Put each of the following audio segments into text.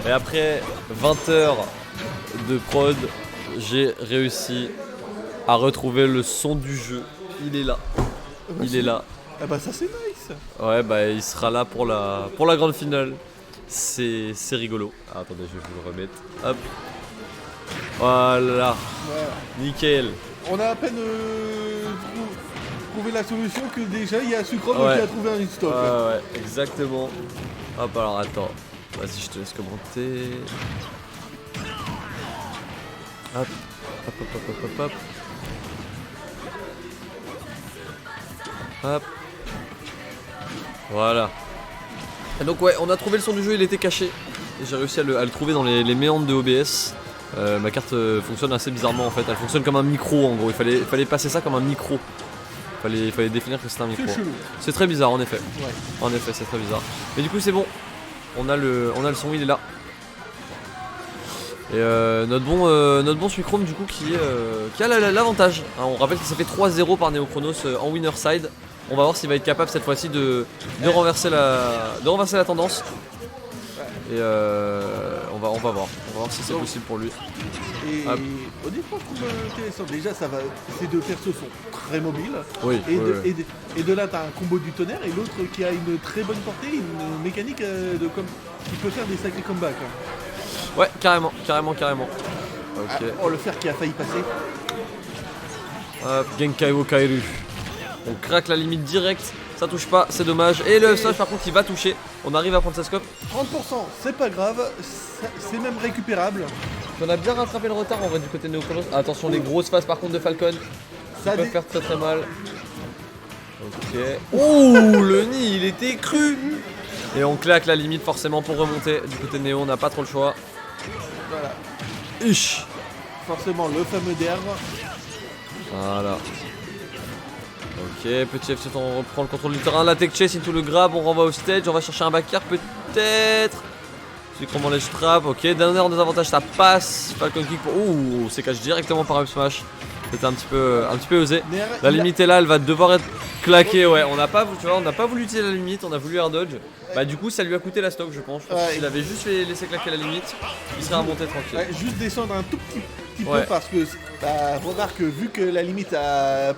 Et après 20 heures de prod, j'ai réussi à retrouver le son du jeu. Il est là. Il est là. Ah bah ça c'est nice. Ouais, bah il sera là pour la grande finale. C'est rigolo. Ah, attendez, je vais vous le remettre. Hop. Voilà. Nickel. On a à peine trouvé la solution que déjà il y a Sucrome qui a trouvé un stock. Ouais, exactement. Hop, alors attends. Vas-y, je te laisse commenter. Hop, hop, hop, hop, hop, hop. Hop. Voilà. Et donc ouais, on a trouvé le son du jeu, il était caché. Et j'ai réussi à le trouver dans les méandres de OBS. Ma carte fonctionne assez bizarrement en fait. Elle fonctionne comme un micro en gros. Il fallait passer ça comme un micro. Il fallait définir que c'était un micro. C'est très bizarre en effet. Ouais. En effet, c'est très bizarre. Mais du coup, c'est bon. On a le son, il est là. Et notre bon Sucrome du coup qui a l'avantage. Hein, on rappelle que ça fait 3-0 par Neochronos en winner side. On va voir s'il va être capable cette fois-ci de renverser la tendance. Et on va voir. On va voir si c'est possible pour lui. Et honnêtement, je trouve intéressant. Déjà, ces deux persos sont très mobiles. Oui. Et de là, tu as un combo du tonnerre et l'autre qui a une très bonne portée, une mécanique qui peut faire des sacrés comebacks. Hein. Ouais, carrément. Ok. Oh, le fer qui a failli passer. Hop, Genkaiwo Kairu. On craque la limite direct. Ça touche pas, c'est dommage. Et le smash par contre il va toucher. On arrive à prendre sa scope. 30%, c'est pas grave, c'est même récupérable. On a bien rattrapé le retard en vrai du côté de Neochronos. Attention les grosses phases par contre de Falcon. Ça peut faire très mal. Ok. Ouh, le nid il était cru. Et on claque la limite forcément pour remonter. Du côté de Néo, on n'a pas trop le choix. Voilà. Ish. Forcément le fameux derve. Voilà. Ok, petit F7, on reprend le contrôle du terrain. La tech chase into le grab, on renvoie au stage. On va chercher un backer peut-être. Sucrome en ledge trap. Ok, dernier en désavantage, ça passe. Falcon kick pour. Ouh, c'est cache directement par up smash. C'était un petit peu osé. La limite est là, elle va devoir être claquée. Ouais, on n'a pas voulu utiliser la limite, on a voulu air dodge. Bah du coup ça lui a coûté la stock je pense. S'il avait juste laissé claquer la limite, il serait remonté tranquille. Ouais, juste descendre un tout petit peu parce que remarque vu que la limite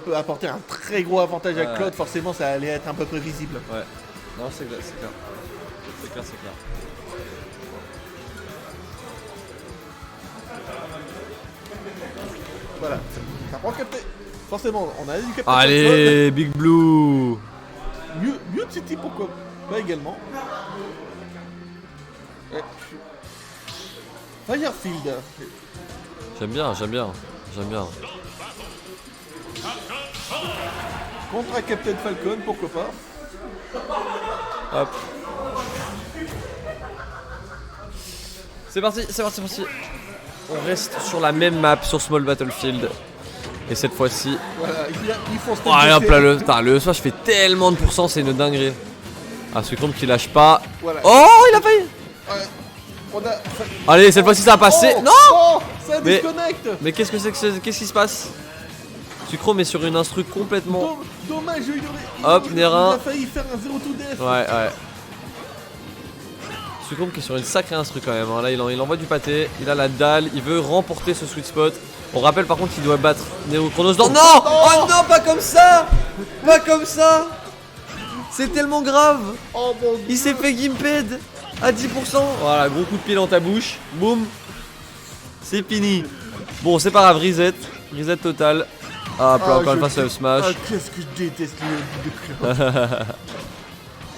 peut apporter un très gros avantage à Claude, forcément ça allait être un peu prévisible. Ouais. Non c'est clair. C'est clair. Voilà, ça prend capté. Forcément, on a du capté. Allez, Big Blue. Mute City pourquoi pas également. Firefield. J'aime bien. Contre Captain Falcon, pourquoi pas. Hop. C'est parti. On reste sur la même map, sur Small Battlefield. Et cette fois-ci... Voilà, ils font hop là, le smash fait tellement de pourcents, c'est une dinguerie. Ah, Sucrome qui lâche pas. Voilà. Oh, il a failli. Allez, cette fois-ci ça a passé. Non ça disconnecte. Mais qu'est-ce qui se passe? Sucrome est sur une instru complètement... Dommage, hop, Nérin. Il a failli faire un 0-2 def. Ouais. Sucrome qui est sur une sacrée instru quand même. Hein. Là, il envoie du pâté. Il a la dalle. Il veut remporter ce sweet spot. On rappelle par contre qu'il doit battre Neochronos dans... Non. Oh non, pas comme ça. C'est tellement grave. Oh mon Dieu. Il s'est fait gimped à 10%. Voilà, gros coup de pied dans ta bouche. Boum. C'est fini. Bon, c'est pas grave, reset total. Ah, encore une fois, c'est smash. Ah, qu'est-ce que je déteste le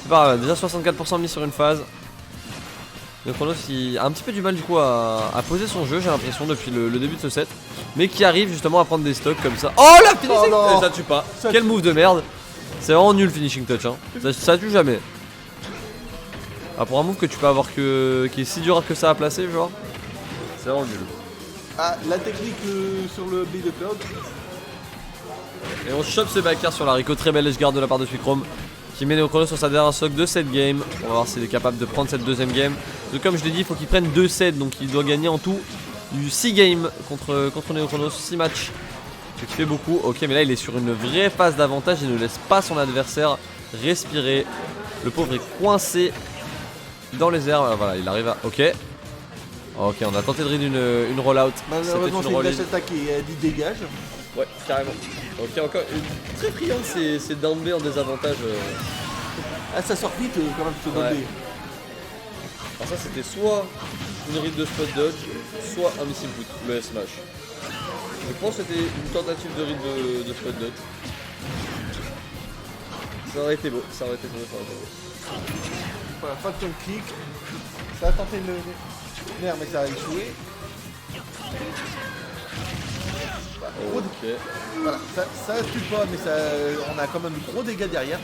C'est pas grave, déjà 64% mis sur une phase. Neochronos il a un petit peu du mal du coup à poser son jeu, j'ai l'impression, depuis le début de ce set. Mais qui arrive justement à prendre des stocks comme ça. Oh la finishing touch. Ça tue pas. Quel move de merde. C'est vraiment nul finishing touch hein. Ça tue jamais. Ah, pour un move que tu peux avoir qui est si dur que ça à placer genre. C'est vraiment nul. Ah, la technique sur le B de Cloud. Et on chope ce backer sur la Rico, très belle edge guard de la part de Suicrome qui met Neochronos sur sa dernière stock de cette game. On va voir s'il est capable de prendre cette deuxième game. Donc, comme je l'ai dit, il faut qu'il prenne 2 sets, donc il doit gagner en tout du 6 games contre Neochronos, 6 matchs. Ce qui fait beaucoup. Ok, mais là il est sur une vraie phase d'avantage, il ne laisse pas son adversaire respirer. Le pauvre est coincé dans les airs. Voilà, il arrive à... Ok. Ok, on a tenté de read une rollout. Malheureusement, c'est une dash attack qui a dit dégage. Ouais, carrément. Ok, encore une très friande, c'est down B en désavantage. Ah, ça sort vite quand même ce down B. Alors ça c'était soit une read de spot dodge, soit un missile put, le smash. Je pense que c'était une tentative de read de spot dodge. Ça aurait été beau, ça aurait été beau. Voilà, Falcon kick. Ça a tenté le nerf mais ça a échoué. Ok. Voilà, ça tue pas mais ça, on a quand même gros dégâts derrière.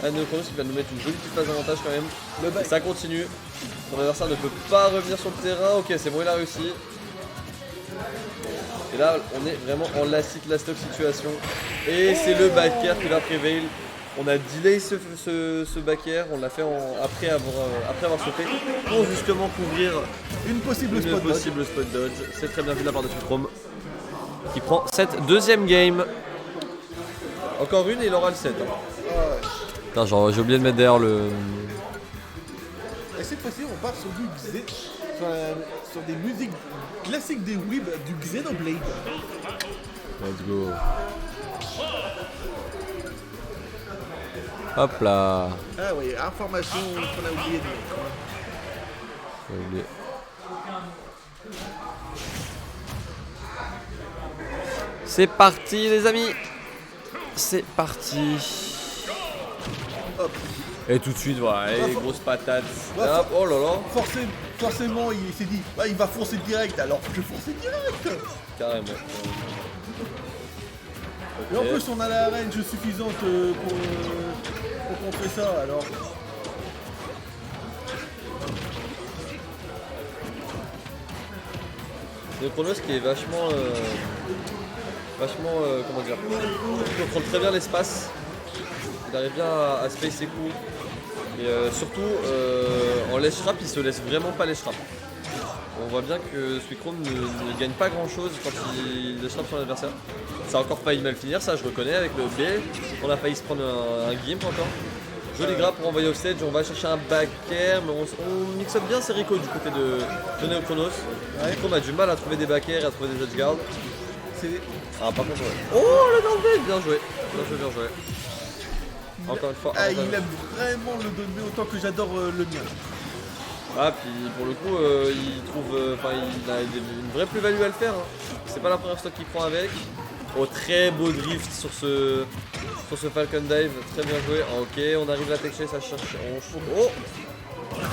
Neochronos qui va nous mettre une jolie petite phase d'avantage quand même. Et ça continue. Son adversaire ne peut pas revenir sur le terrain. Ok, c'est bon, il a réussi. Et là, on est vraiment en last stock situation. Et c'est le back air qui va prévail. On a delay ce back air, on l'a fait après avoir sauté pour justement couvrir une possible spot dodge. C'est très bien vu de la part de Suicrome qui prend cette deuxième game. Encore une et il aura le 7. Putain, genre j'ai oublié de mettre derrière le... Et cette fois-ci on part sur du Xé, sur des musiques classiques des Weeb, du Xenoblade. Let's go. Hop là. Ah oui, information qu'on a oublié de mettre. C'est parti les amis. C'est parti. Hop. Et tout de suite, voilà, et grosses patates. Ouais, hop, oh là là. Forcément, il s'est dit, bah, il va foncer direct, alors je foncer direct. Carrément. Et en plus, on a la range suffisante pour contrer ça, alors. Neochronos qui est vachement comment dire, il contrôle très bien l'espace, il arrive bien à space ses coups et surtout en laisse trap il se laisse vraiment pas laisse trap. On voit bien que Suicrome ne gagne pas grand chose quand il laisse trap sur l'adversaire. Ça a encore failli mal finir, ça je reconnais avec le B, on a failli se prendre un gimp encore. Joli grab pour envoyer au stage, on va chercher un back air, mais on mixe up bien ses Rico du côté de Neochronos. Suicrome a du mal à trouver des back air et à trouver des edge guards. Ah par contre ouais. Oh le down B, bien joué. Bien joué. Encore une fois. Ah, il aime vraiment le down B autant que j'adore le mien. Ah puis pour le coup il trouve, il a une vraie plus-value à le faire. Hein. C'est pas la première stock qu'il prend avec. Oh très beau drift sur ce Falcon Dive, très bien joué. Ok, on arrive à la tech chase, ça cherche. Oh.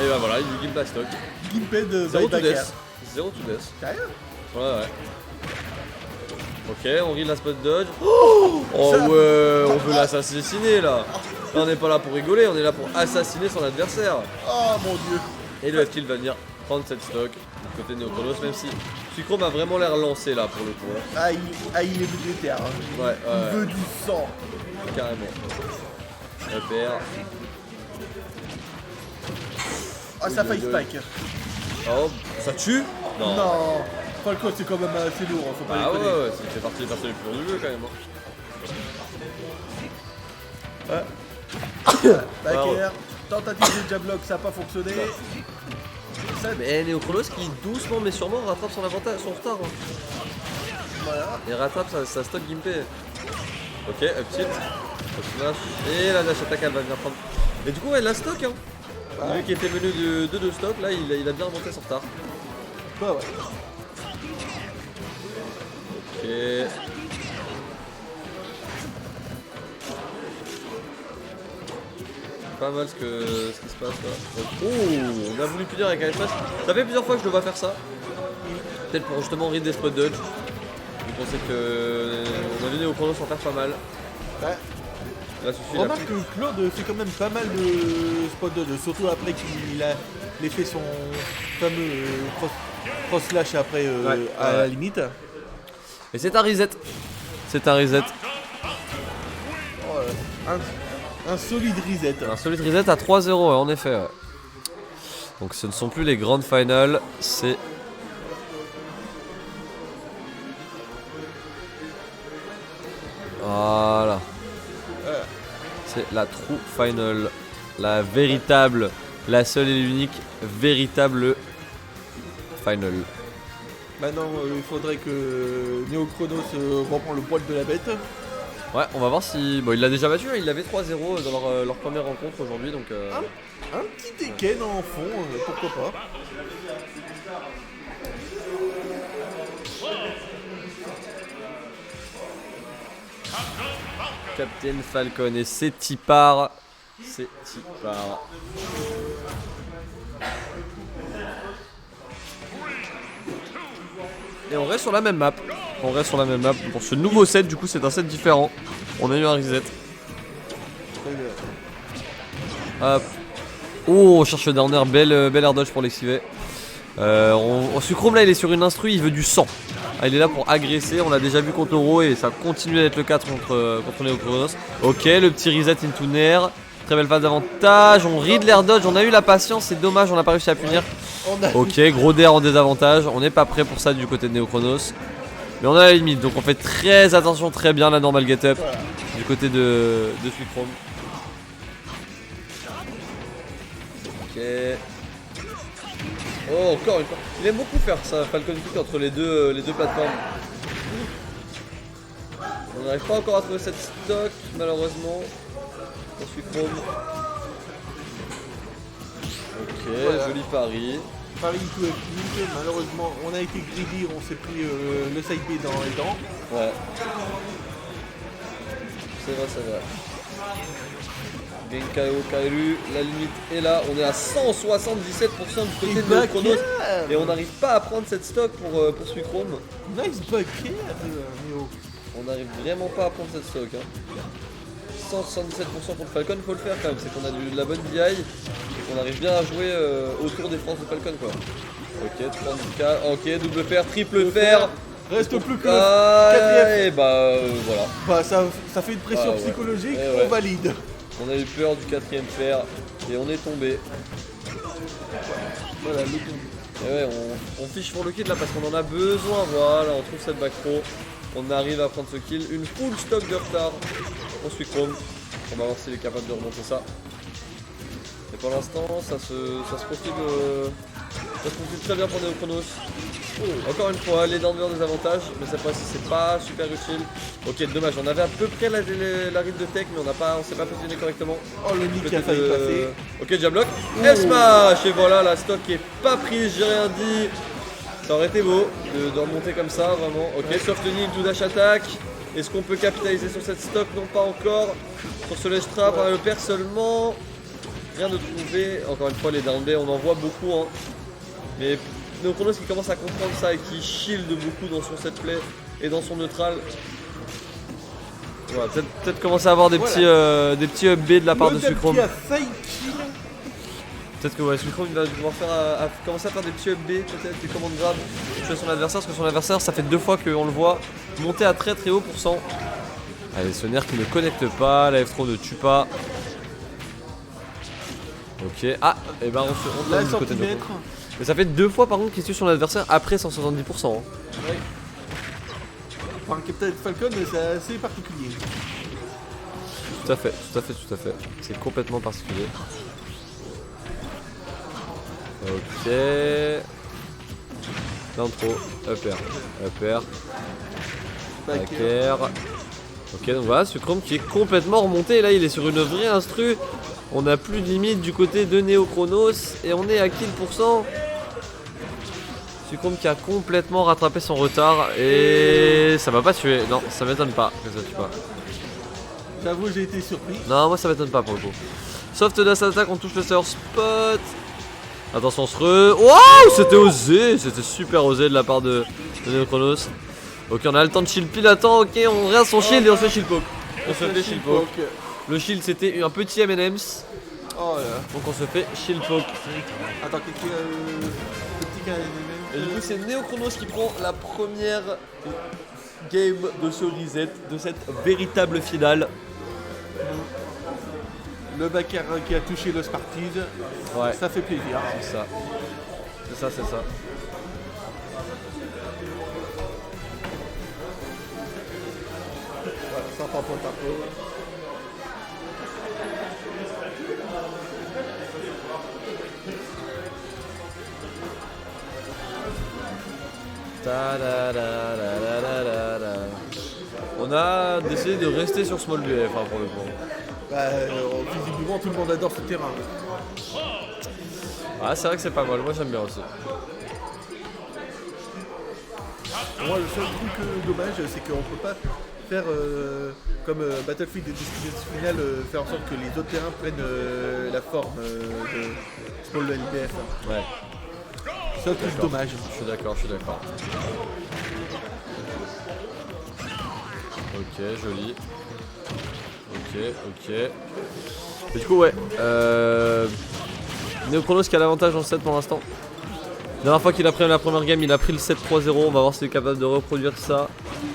Et bah voilà, il lui gimp la stock. Gimped de 0 to death. 0 to death. Sérieux? Ouais. Ok, on rit la spot dodge. Oh ouais, on veut l'assassiner là. On n'est pas là pour rigoler, on est là pour assassiner son adversaire. Oh mon dieu. Et le F-kill va venir prendre cette stock du côté de Neochronos, même si Suicrome a vraiment l'air lancé là pour le coup. Ah, il est budgétaire. Hein. Ouais. Il veut du sang. Carrément. Repère. Ah, ça faille spike. Oh, ça tue? Non. Non. Falcon, c'est quand même assez lourd, hein, faut pas Ah déconner. ouais, c'est parti des personnes les plus lourdes du jeu quand même. Back air, tentative de jab lock, ça n'a pas fonctionné. Mais Neochronos qui doucement mais sûrement rattrape son avantage, son retard. Hein. Voilà. Et rattrape sa stock gimpé. Ok, up tilt, up smash, et la dash attack elle va venir prendre. Et du coup ouais, la stock hein. Lui qui était venu de 2 stocks, là il a bien remonté son retard. Bah ouais. Ok. Pas mal ce qui se passe là. Oh, on a voulu punir avec un smash. Ça fait plusieurs fois que je le vois faire ça. Peut-être pour justement read des spot dodge. Je pensais que on a vu Neochronos en faire pas mal. Ouais. Là, suffit Remarque que Claude fait quand même pas mal de spot dodge, surtout après qu'il a fait son fameux cross slash après à la limite. Et c'est un reset. C'est un reset. Oh, un solide reset. Un solide reset à 3-0, en effet. Ouais. Donc ce ne sont plus les grandes finals, c'est... Voilà. C'est la true final. La véritable, la seule et l'unique véritable final. Maintenant, il faudrait que Neochronos reprend le poil de la bête. Ouais, on va voir si... Bon, il l'a déjà battu, hein. Il l'avait 3-0 dans leur première rencontre aujourd'hui, donc... Un petit Tekken en fond, pourquoi pas. Captain Falcon et c'est Tipar. C'est Tipar. Et on reste sur la même map. On reste sur la même map. Pour ce nouveau set, du coup, c'est un set différent. On a eu un reset. Hop. Oh, on cherche le downer. Belle air dodge pour l'esquiver. Sucrome là, il est sur une instru, il veut du sang. Ah, il est là pour agresser. On l'a déjà vu contre Oro et ça continue d'être le cas contre Neochronos. Ok, le petit reset into Nair. Très belle phase d'avantage. On read l'air dodge. On a eu la patience. C'est dommage, on n'a pas réussi à punir. Ok, gros DR en désavantage. On n'est pas prêt pour ça du côté de Neochronos. Mais on a la limite. Donc on fait très attention, très bien la normal get up du côté de Sucrome. Ok. Oh, encore une fois. Il aime beaucoup faire ça, Falcon Kick entre les deux plateformes. On n'arrive pas encore à trouver cette stock, malheureusement. Pour Sucrome. Ok, voilà. Joli pari. Paris to F malheureusement, on a été greedy, on s'est pris le side B dans les dents. Ouais. C'est vrai, c'est vrai. Genkai Kairu, la limite est là, on est à 177% du côté de Neochronos et on n'arrive pas à prendre cette stock pour Sucrome. Nice bucket, Neo. On n'arrive vraiment pas à prendre cette stock. Hein. 177% contre Falcon, il faut le faire quand même, c'est qu'on a de la bonne BI et qu'on arrive bien à jouer autour des France de Falcon quoi. Ok, 30K, ok, double fer, triple fer. Reste plus que le 4ème. Et bah voilà. Bah ça fait une pression psychologique, on valide. On a eu peur du 4ème fer et on est tombé. Voilà, le et ouais, on fiche pour le kill là parce qu'on en a besoin. Voilà, on trouve cette back pro. On arrive à prendre ce kill. Une full stock de retard. On suit Chrome. On va voir s'il est capable de remonter ça. Et pour l'instant, ça se profile très bien pour Neochronos. Oh, encore une fois, les downers des avantages, mais cette fois-ci c'est pas super utile. Ok, dommage, on avait à peu près la read de tech, mais on s'est pas positionné correctement. Oh, le nick qui a failli passer. Ok, Jablock. S-Smash. Et voilà, la stock qui est pas prise, j'ai rien dit. Ça aurait été beau de remonter comme ça, vraiment. Ok, soft knee, to dash attack. Est-ce qu'on peut capitaliser sur cette stock? Non, pas encore. Sur ce ledge trap, on le perd seulement. Rien de trouvé. Encore une fois, les down B, on en voit beaucoup. Hein. Mais Neochronos qui commence à comprendre ça et qui shield beaucoup dans son set play et dans son neutral. Voilà, peut-être commencer à avoir des petits up B de la part de Sucrome. Peut-être que Sucrome va devoir commencer à faire des petits up B, peut-être des commandes graves chez son adversaire, parce que son adversaire, ça fait 2 fois qu'on le voit monter à très très haut pourcent. Allez, Soner qui ne connecte pas, la F3 ne tue pas. Ok, ah, et ben on l'a du côté de Neochronos. Mais ça fait 2 fois par contre qu'il tue son adversaire après 170%. Hein. Ouais. Enfin, Captain Falcon, c'est assez particulier. Tout à fait, tout à fait, tout à fait. C'est complètement particulier. Ok. D'intro, up air. Back air. Ok, donc voilà, Sucrome qui est complètement remonté. Là, il est sur une vraie instru. On n'a plus de limite du côté de Neochronos. Et on est à kill %. Sucrome qui a complètement rattrapé son retard. Et ça va pas tuer. Non, ça m'étonne pas que ça tue pas. J'avoue, j'ai été surpris. Non, moi ça m'étonne pas pour le coup. Soft dash attack, on touche le server spot. Attention, on se re. Waouh, c'était osé. C'était super osé de la part de Neochronos. Ok, on a le temps de shield pile à temps. Ok, on regarde son shield et on se fait shield poke. On se fait shield poke. Le shield c'était un petit M&M's. Oh là. Donc on se fait shield poke. Attends, le petit Et du coup, c'est Neochronos qui prend la première game de ce reset, de cette véritable finale. Le backer qui a touché le Spartide, Ouais, ça fait plaisir. c'est ça. C'est ça, c'est ça. Ça papote un peu. Ta-da-da-da-da-da-da. On a décidé de rester sur Small BF hein, pour le coup. Bah, visiblement, tout le monde adore ce terrain. Ah, c'est vrai que c'est pas mal, moi j'aime bien aussi. Moi, le seul truc dommage, c'est qu'on peut pas faire comme Battlefield et Destination Finale, faire en sorte que les autres terrains prennent la forme de Small LBF. Ouais, Seul truc dommage. je suis d'accord, je suis d'accord. Ok, joli. Ok, ok. Et du coup, ouais. Neochronos qui a l'avantage en 7 pour l'instant. La dernière fois qu'il a pris la première game, il a pris le 7-3-0. On va voir s'il est capable de reproduire ça.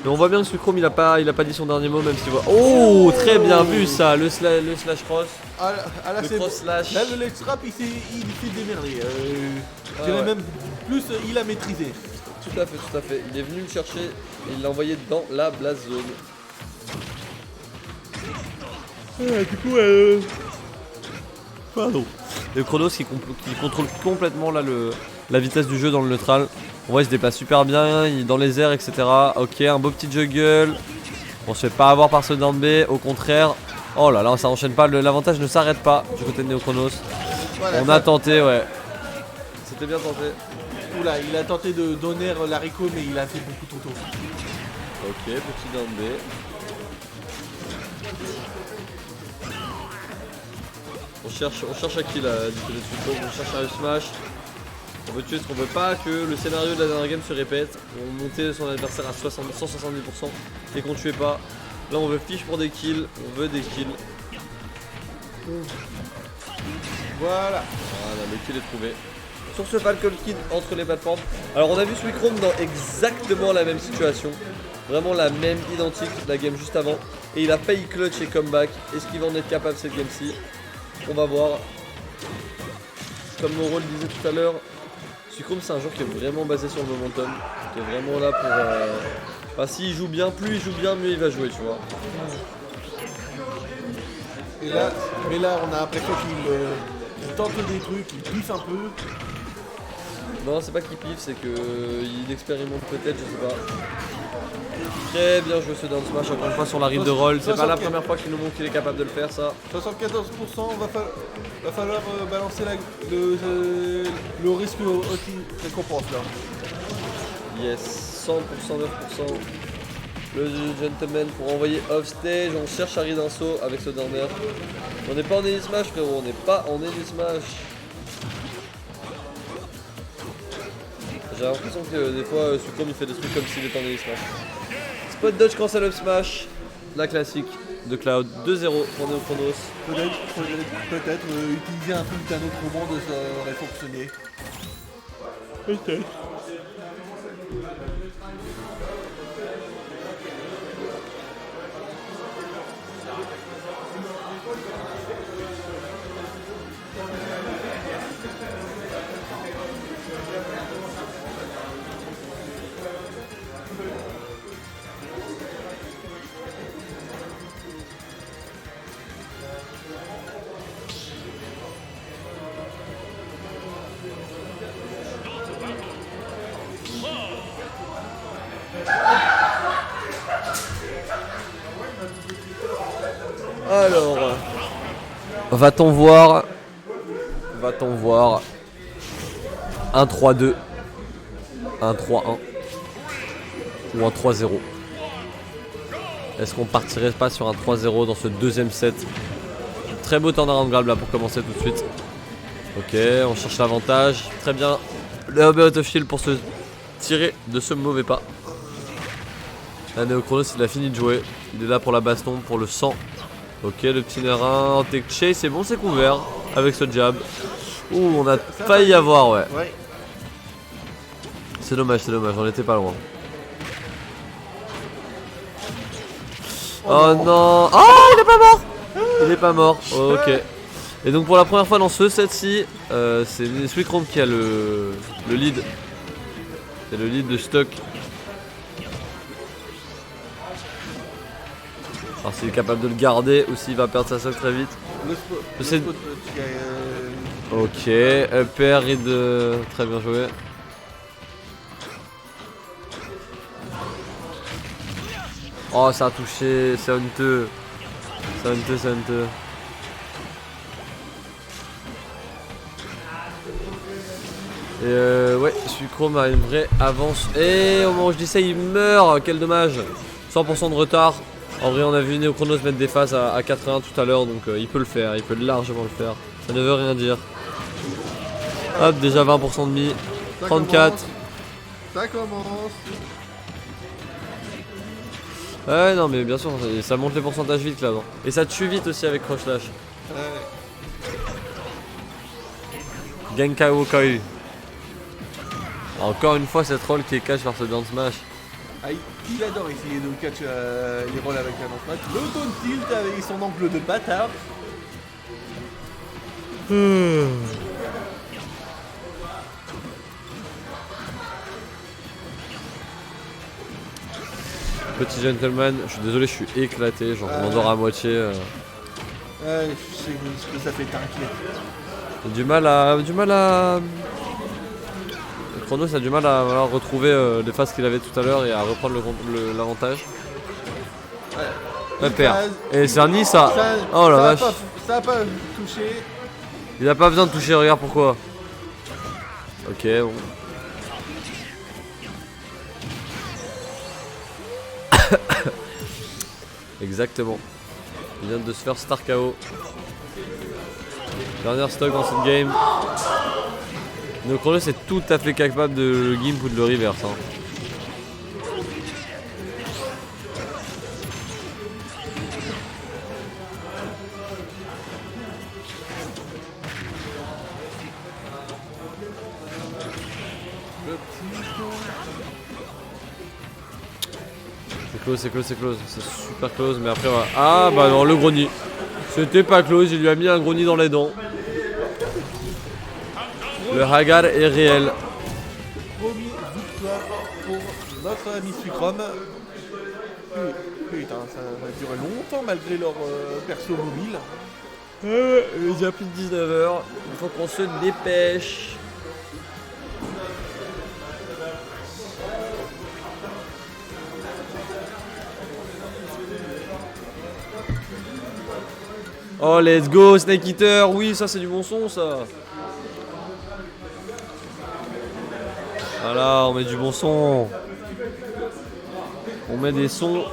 Mais on voit bien que Suchrome, il a pas dit son dernier mot, même s'il voit. Oh, très bien vu ça, le slash cross. Ah là, Le c'est cross slash. Là, le leg trap, il s'est démerdé. Je dirais ouais. même plus, il a maîtrisé. Tout à fait, tout à fait. Il est venu le chercher et il l'a envoyé dans la blast zone. Du coup, pardon. Le Chronos qui contrôle complètement là, la vitesse du jeu dans le neutral. On voit il se déplace super bien, il est dans les airs, etc. Ok, un beau petit juggle. On se fait pas avoir par ce down B, au contraire. Oh là là, ça enchaîne pas, l'avantage ne s'arrête pas du côté de Neochronos. Voilà, On a tenté, ouais. C'était bien tenté. Oula, il a tenté de donner l'haricot, mais il a fait beaucoup trop tôt. Ok, petit down B. On cherche à qui là du côté de Suchrome, on cherche à le smash. On veut tuer parce qu'on veut pas que le scénario de la dernière game se répète. On montait son adversaire à 170% et qu'on tuait pas. Là on veut fiche pour des kills, on veut des kills. Voilà. Voilà, le kill est trouvé. Sur ce Falcon Kid entre les plateformes. Alors on a vu Suichrome dans exactement la même situation. Vraiment la même identique, la game juste avant. Et il a failli clutch et comeback. Est-ce qu'il va en être capable cette game-ci? On va voir. Comme mon rôle disait tout à l'heure, Suichrome c'est un joueur qui est vraiment basé sur le momentum. Qui est vraiment là pour... Enfin s'il joue bien, plus il joue bien, mieux il va jouer, tu vois. Et là, mais là, on a l'impression qu'il tente des trucs, il piffe un peu. Non, c'est pas qu'il piffe, c'est qu'il expérimente peut-être, je sais pas. Très bien joué ce down smash, encore une fois sur la rive de roll. C'est pas la première fois qu'il nous montre qu'il est capable de le faire, ça. 74%, va falloir balancer le risque aussi récompense là. Yes, 100%, 9%. Le gentleman pour envoyer off stage. On cherche Harry d'un saut avec ce downer. On n'est pas en Elite Smash, frérot, on n'est pas en Elite Smash. J'ai l'impression que des fois, Suchrome il fait des trucs comme s'il était en Elite Smash. Spot dodge cancel up smash, la classique de Cloud, 2-0 pour Neochronos. Peut-être utiliser un truc d'un autre monde, ça aurait fonctionné. Peut-être. Alors, va-t-on voir un 3-2, un 3-1 ou un 3-0? Est-ce qu'on partirait pas sur un 3-0 dans ce deuxième set? Très beau turnaround grab là pour commencer tout de suite. Ok, on cherche l'avantage. Très bien. Le hub out of shield pour se tirer de ce mauvais pas. Là, Neochronos il a fini de jouer. Il est là pour la baston, pour le sang. Ok, le petit Nerin en tech chase, c'est bon, c'est couvert avec ce jab. Ouh, on a failli y avoir, ouais. C'est dommage, on était pas loin. Oh non. Oh, il est pas mort. Il est pas mort, ok. Et donc pour la première fois dans ce set-ci, c'est Suicrome qui a le lead. C'est le lead de stock. Alors s'il est capable de le garder ou s'il va perdre sa stock très vite. Ok, upper, read, très bien joué. Oh, ça a touché, c'est honteux. C'est honteux. Et ouais, Suicrome a une vraie avance. Et au moment où je dis ça, il meurt. Quel dommage. 100% de retard. En vrai, on a vu Neochronos mettre des phases à 4-1 tout à l'heure, donc il peut le faire, il peut largement le faire. Ça ne veut rien dire. Hop, déjà 20% de mi. 34. Ça commence. Ouais, non, mais bien sûr, ça monte les pourcentages vite là. Et ça tue vite aussi avec Crush Slash. Genkao Koi. Encore une fois, cette roll qui est cash vers ce down smash. Ah, il adore essayer de catch les rolls avec la down smash. Le down tilt avec son angle de bâtard. Petit gentleman, je suis désolé, je suis éclaté, genre je m'endors à moitié. Je sais ce que ça fait, t'inquiète. J'ai du mal à... Chronos a du mal à voilà, retrouver les phases qu'il avait tout à l'heure et à reprendre l'avantage. Ouais, perd. Et c'est un nid ça. Oh la vache. Ça a pas touché. Il a pas besoin de toucher, regarde pourquoi. Ok, bon. Exactement. Il vient de se faire Star KO. Dernière stock dans cette game. Neochronos est tout à fait capable de le gimp ou de le reverse. Hein. C'est close, c'est super close, mais après voilà. Ah bah non, le gros nid. C'était pas close, il lui a mis un gros nid dans les dents. Le Hagar est réel. Premier victoire pour notre ami Suicrome. Putain, ça va durer longtemps malgré leur perso mobile. Il est déjà plus de 19h, il faut qu'on se dépêche. Oh let's go Snake Eater, oui ça c'est du bon son ça. Voilà, on met du bon son. On met des sons.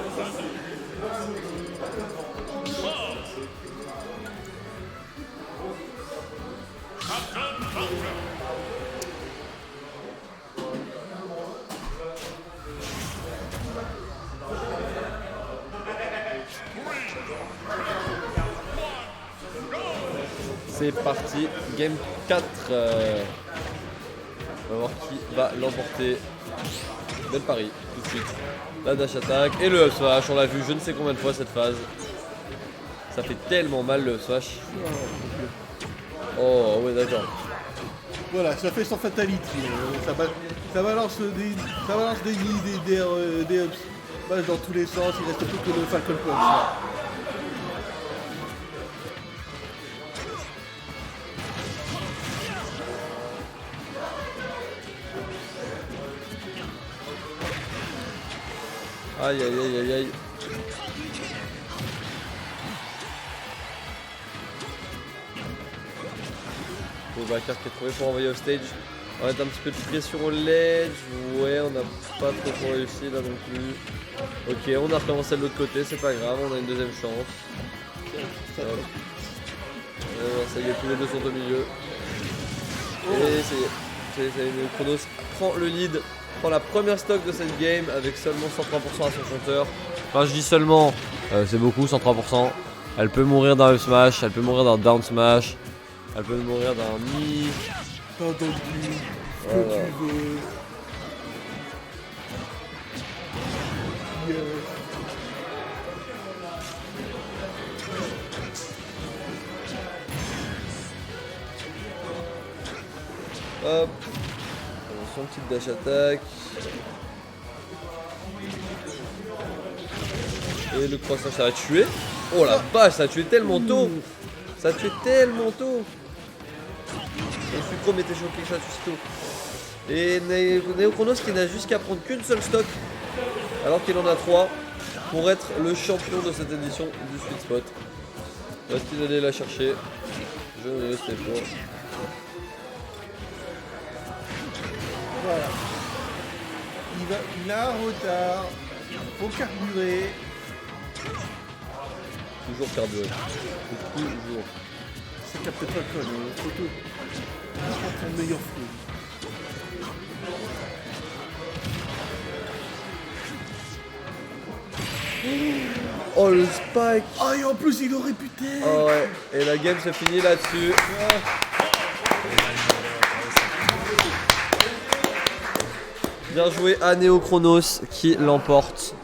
C'est parti, game 4. On va voir qui va l'emporter. Belle pari, tout de suite. La dash attack et le up smash, on l'a vu je ne sais combien de fois cette phase. Ça fait tellement mal le up smash. Oh ouais d'accord. Voilà, ça fait son fatality. Ça balance des up smash dans tous les sens, il reste plus que le Falcon Punch. Là. Aïe aïe aïe aïe aïe. Bon backer qui est trouvé pour envoyer au stage. On va mettre un petit peu de pression au ledge. Ouais on n'a pas trop réussi là non plus. Ok on a recommencé de l'autre côté, c'est pas grave, on a une deuxième chance. Ça y est, tous les deux sont au milieu. Et ça y est, Chronos prend le lead. Prend la première stock de cette game avec seulement 103% à son compteur. Enfin je dis seulement, c'est beaucoup 103%. Elle peut mourir d'un up smash, elle peut mourir d'un down smash, elle peut mourir d'un knee. T'as entendu ce que tu veux. Hop. Son petit dash attack. Et le croissant, ça va tuer. Oh la vache, ça a tué tellement tôt. Ça a tué tellement tôt. Et Sucro m'était choqué, ça tue si tôt. Et Neochronos qui n'a juste qu'à prendre qu'une seule stock. Alors qu'il en a 3. Pour être le champion de cette édition du Sweet Spot. Va-t-il aller la chercher? Je ne sais pas. Voilà. Il a un retard. Faut carburer. Toujours carburé. Toujours. C'est capté pas le code, photo. Prends ton meilleur fruit. Oh le spike. Ah et en plus il aurait pu taire. Oh ouais. Et la game se finit là-dessus. Bien joué à Neochronos qui l'emporte.